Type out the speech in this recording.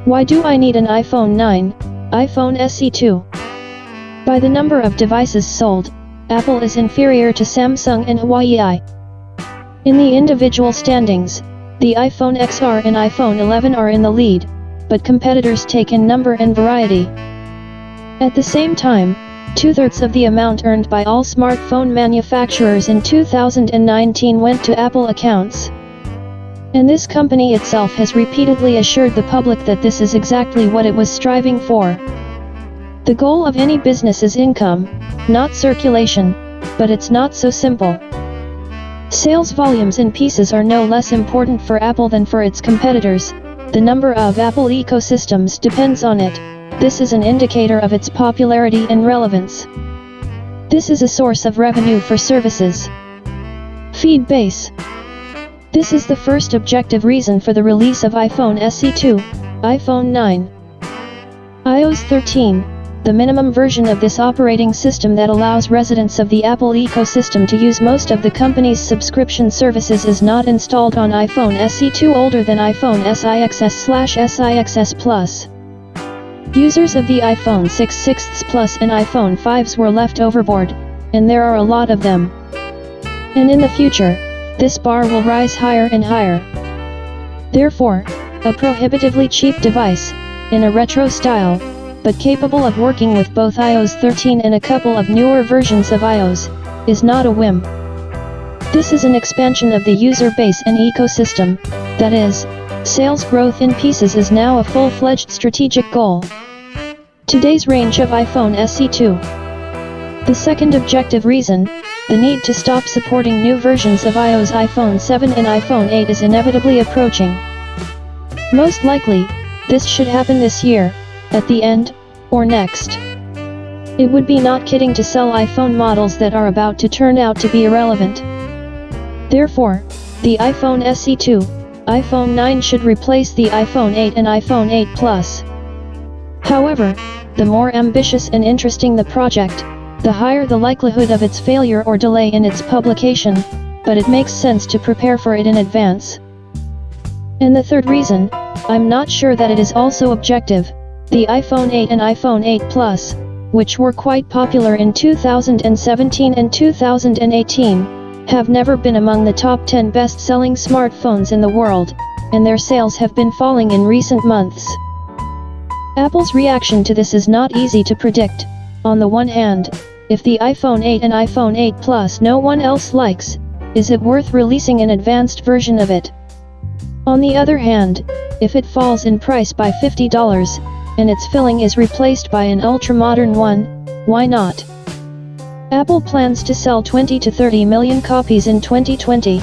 Why do I need an iPhone 9, iPhone SE2? By the number of devices sold, Apple is inferior to Samsung and Huawei. In the individual standings, the iPhone XR and iPhone 11 are in the lead, but competitors take in number and variety. At the same time, 2/3 of the amount earned by all smartphone manufacturers in 2019 went to Apple accounts. And this company itself has repeatedly assured the public that this is exactly what it was striving for. The goal of any business is income, not circulation, but it's not so simple. Sales volumes in pieces are no less important for Apple than for its competitors. The number of Apple ecosystems depends on it. This is an indicator of its popularity and relevance. This is a source of revenue for services. Feed base. This is the first objective reason for the release of iPhone SE2, iPhone 9, iOS 13, the minimum version of this operating system that allows residents of the Apple ecosystem to use most of the company's subscription services is not installed on iPhone SE2 older than iPhone SIXS/SIXS Plus. Users of the iPhone 6/6 Plus and iPhone 5s were left overboard, and there are a lot of them. And in the future, this bar will rise higher and higher. Therefore, a prohibitively cheap device, in a retro style, but capable of working with both iOS 13 and a couple of newer versions of iOS, is not a whim. This is an expansion of the user base and ecosystem, that is, sales growth in pieces is now a full-fledged strategic goal. Today's range of iPhone SE2. The second objective reason, the need to stop supporting new versions of iOS iPhone 7 and iPhone 8 is inevitably approaching. Most likely, this should happen this year, at the end, or next. It would be not kidding to sell iPhone models that are about to turn out to be irrelevant. Therefore, the iPhone SE2, iPhone 9 should replace the iPhone 8 and iPhone 8 Plus. However, the more ambitious and interesting the project, the higher the likelihood of its failure or delay in its publication, but it makes sense to prepare for it in advance. And the third reason, I'm not sure that it is also objective, the iPhone 8 and iPhone 8 Plus, which were quite popular in 2017 and 2018, have never been among the top 10 best-selling smartphones in the world, and their sales have been falling in recent months. Apple's reaction to this is not easy to predict. On the one hand, if the iPhone 8 and iPhone 8 Plus no one else likes, is it worth releasing an advanced version of it? On the other hand, if it falls in price by $50, and its filling is replaced by an ultra-modern one, why not? Apple plans to sell 20 to 30 million copies in 2020.